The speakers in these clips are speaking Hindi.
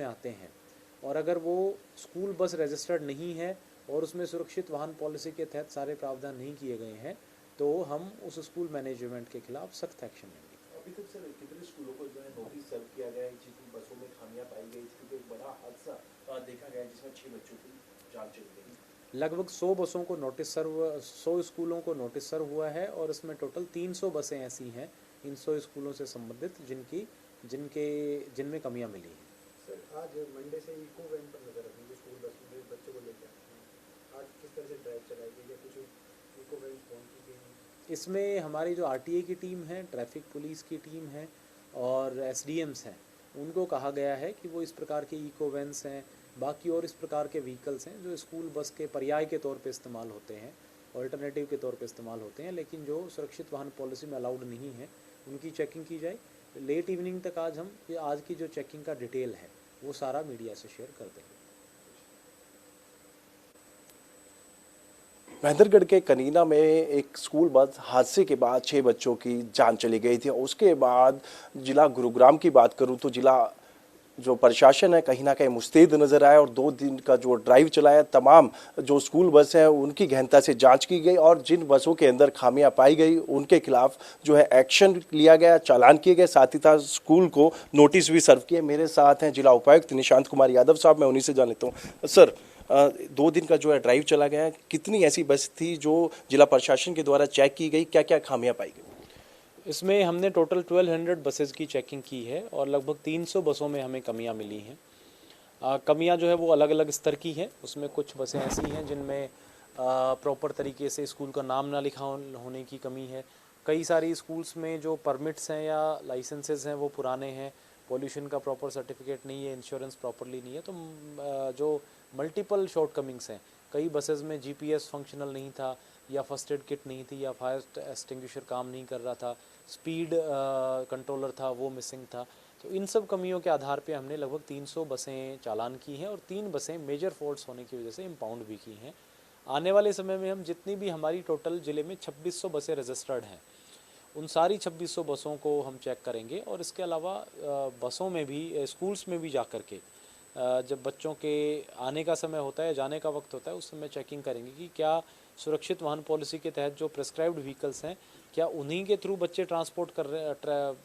में आते हैं और अगर वो स्कूल बस रजिस्टर्ड नहीं है और उसमें सुरक्षित वाहन पॉलिसी के तहत सारे प्रावधान नहीं किए गए हैं तो हम उस स्कूल मैनेजमेंट के खिलाफ सख्त एक्शन लेंगे। अभी तक सर कितने स्कूलों को जो है नोटिस सर्व किया गया है जिन बसों में खामियां पाई गई थी, क्योंकि एक बड़ा हादसा देखा गया जिसमें 6 बच्चों की जान चली गई। लगभग 100 बसों को नोटिस सर्व 100 स्कूलों को नोटिस सर्व हुआ है और इसमें टोटल 300 बसें ऐसी हैं इन 100 स्कूलों से संबंधित जिनमें कमियां मिली हैं। सर आज मंडे से इको वैन पर नजर रखेंगे, स्कूल बस में बच्चों को लेकर आते हैं, आज किस तरह से ड्राइव चलाई गई या कुछ इको वैन फॉर्म की गई? इसमें हमारी जो आरटीए की टीम है, ट्रैफिक पुलिस की टीम है और एसडीएम्स हैं, उनको कहा गया है कि वो इस प्रकार के इको वैन्स हैं, बाकी और इस प्रकार के व्हीकल्स हैं जो स्कूल बस के पर्याय के तौर पे इस्तेमाल होते हैं, ऑल्टरनेटिव के तौर पे इस्तेमाल होते हैं, लेकिन जो सुरक्षित वाहन पॉलिसी में अलाउड नहीं है उनकी चेकिंग की जाए। लेट इवनिंग तक आज की जो चेकिंग का डिटेल है वो सारा मीडिया से शेयर कर देंगे। महेंद्रगढ़ के कनीना में एक स्कूल बस हादसे के बाद 6 बच्चों की जान चली गई थी। उसके बाद जिला गुरुग्राम की बात करूं तो जिला जो प्रशासन है कहीं ना कहीं मुस्तैद नजर आया और 2 दिन का जो ड्राइव चलाया, तमाम जो स्कूल बस हैं उनकी गहनता से जांच की गई और जिन बसों के अंदर खामियां पाई गई उनके खिलाफ जो है एक्शन लिया गया, चालान किए गए, साथ ही साथ स्कूल को नोटिस भी सर्व किए। मेरे साथ हैं जिला उपायुक्त निशांत कुमार यादव साहब, मैं उन्हीं से जान लेता हूँ। सर, 2 दिन का जो है ड्राइव चला गया, कितनी ऐसी बस थी जो जिला प्रशासन के द्वारा चेक की गई, क्या क्या खामियां पाई गई? इसमें हमने टोटल 1200 बसेस की चेकिंग की है और लगभग 300 बसों में हमें कमियां मिली हैं। कमियां जो है वो अलग अलग स्तर की हैं। उसमें कुछ बसें ऐसी हैं जिनमें प्रॉपर तरीके से स्कूल का नाम ना लिखा होने की कमी है। कई सारी स्कूल्स में जो परमिट्स हैं या लाइसेंसेस हैं वो पुराने हैं, पॉल्यूशन का प्रॉपर सर्टिफिकेट नहीं है, इंश्योरेंस प्रॉपरली नहीं है। तो जो मल्टीपल शॉर्टकमिंग्स हैं, कई बसेस में जीपीएस फंक्शनल नहीं था या फर्स्ट एड किट नहीं थी या फायर एक्सटिंग्विशर काम नहीं कर रहा था, स्पीड कंट्रोलर था वो मिसिंग था। तो इन सब कमियों के आधार पे हमने लगभग 300 बसें चालान की हैं और 3 बसें मेजर फॉल्ट्स होने की वजह से इम्पाउंड भी की हैं। आने वाले समय में हम जितनी भी हमारी टोटल ज़िले में 2600 बसें रजिस्टर्ड हैं, उन सारी 2600 बसों को हम चेक करेंगे और इसके अलावा बसों में भी, स्कूल्स में भी जा कर के जब बच्चों के आने का समय होता है, जाने का वक्त होता है, उस समय चेकिंग करेंगे कि क्या सुरक्षित वाहन पॉलिसी के तहत जो प्रिस्क्राइब्ड व्हीकल्स हैं क्या उन्हीं के थ्रू बच्चे ट्रांसपोर्ट कर रहे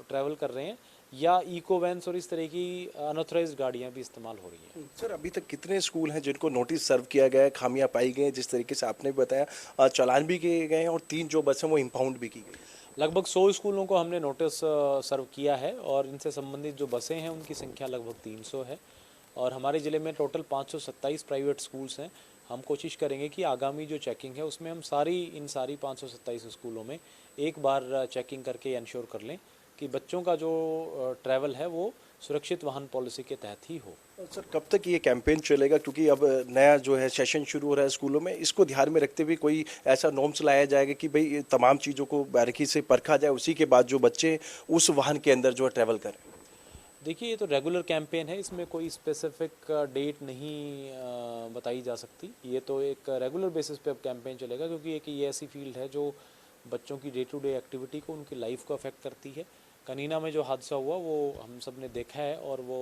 ट्रैवल कर रहे हैं या इको वैन्स और इस तरह की अनऑथराइज्ड गाड़ियां भी इस्तेमाल हो रही हैं। सर, अभी तक कितने स्कूल हैं जिनको नोटिस सर्व किया गया है, खामियां पाई गई हैं, जिस तरीके से आपने बताया चालान भी किए गए हैं और 3 जो बस हैं वो इम्पाउंड भी की गई? लगभग 100 स्कूलों को हमने नोटिस सर्व किया है और इनसे संबंधित जो बसें हैं उनकी संख्या लगभग 300 है और हमारे ज़िले में टोटल 527 प्राइवेट स्कूल्स हैं। हम कोशिश करेंगे कि आगामी जो चेकिंग है उसमें हम इन सारी 527 स्कूलों में एक बार चेकिंग करके इंश्योर कर लें कि बच्चों का जो ट्रैवल है वो सुरक्षित वाहन पॉलिसी के तहत ही हो। सर, कब तक ये कैंपेन चलेगा, क्योंकि अब नया जो है सेशन शुरू हो रहा है स्कूलों में, इसको ध्यान में रखते हुए कोई ऐसा नॉर्म्स लाया जाएगा कि भाई ये तमाम चीज़ों को बारीकी से परखा जाए, उसी के बाद जो बच्चे उस वाहन के अंदर जो है ट्रैवल करें? देखिए, ये तो रेगुलर कैंपेन है, इसमें कोई स्पेसिफिक डेट नहीं बताई जा सकती। ये तो एक रेगुलर बेसिस पे अब कैंपेन चलेगा क्योंकि एक ये ऐसी फील्ड है जो बच्चों की डे टू डे एक्टिविटी को, उनकी लाइफ को अफेक्ट करती है। कनीना में जो हादसा हुआ वो हम सब ने देखा है और वो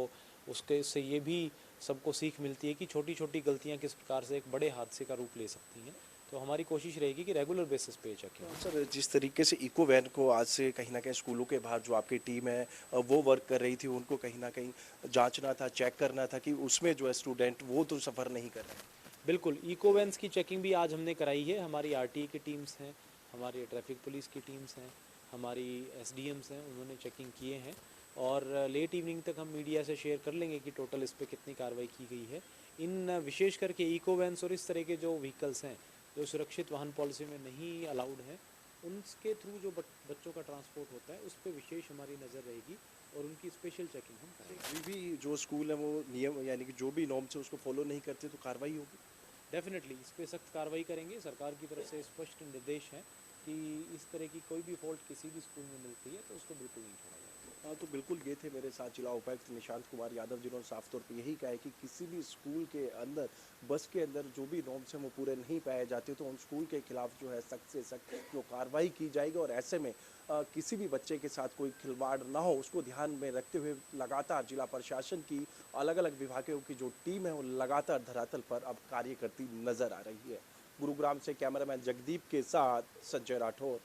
उसके से ये भी सबको सीख मिलती है कि छोटी छोटी गलतियाँ किस प्रकार से एक बड़े हादसे का रूप ले सकती हैं। तो हमारी कोशिश रहेगी कि रेगुलर बेसिस पे चेकिंग। सर, जिस तरीके से इको वैन को आज से कहीं ना कहीं स्कूलों के बाहर जो आपकी टीम है वो वर्क कर रही थी, उनको कहीं ना कहीं जांचना था, चेक करना था कि उसमें जो है स्टूडेंट वो तो सफ़र नहीं कर रहे हैं। बिल्कुल, इको वैन्स की चेकिंग भी आज हमने कराई है। हमारी आरटीए की टीम्स हैं, हमारी ट्रैफिक पुलिस की टीम्स हैं, हमारी एसडीएम्स हैं, उन्होंने चेकिंग किए हैं और लेट इवनिंग तक हम मीडिया से शेयर कर लेंगे कि टोटल इस पर कितनी कार्रवाई की गई है। इन विशेष करके इको वैन्स और इस तरह के जो व्हीकल्स हैं जो सुरक्षित वाहन पॉलिसी में नहीं अलाउड है, उनके थ्रू जो बच्चों का ट्रांसपोर्ट होता है उस पर विशेष हमारी नज़र रहेगी और उनकी स्पेशल चेकिंग हम करेंगे। भी जो स्कूल है वो नियम यानी कि जो भी नॉर्म्स है उसको फॉलो नहीं करते तो कार्रवाई होगी? डेफिनेटली इस पर सख्त कार्रवाई करेंगे। सरकार की तरफ से स्पष्ट निर्देश है कि इस तरह की कोई भी फॉल्ट किसी भी स्कूल में मिलती है तो उसको बिल्कुल नहीं छोड़ा जाएगा। हाँ, तो बिल्कुल ये थे मेरे साथ जिला उपायुक्त निशांत कुमार यादव, जिन्होंने साफ तौर पे यही कहा है कि किसी भी स्कूल के अंदर, बस के अंदर जो भी नॉर्म्स हैं वो पूरे नहीं पाए जाते तो उन स्कूल के खिलाफ जो है सख्त से सख्त जो कार्रवाई की जाएगी। और ऐसे में किसी भी बच्चे के साथ कोई खिलवाड़ ना हो, उसको ध्यान में रखते हुए लगातार जिला प्रशासन की अलग अलग विभागों की जो टीम है वो लगातार धरातल पर अब कार्य करती नजर आ रही है। गुरुग्राम से कैमरामैन जगदीप के साथ संजय राठौर।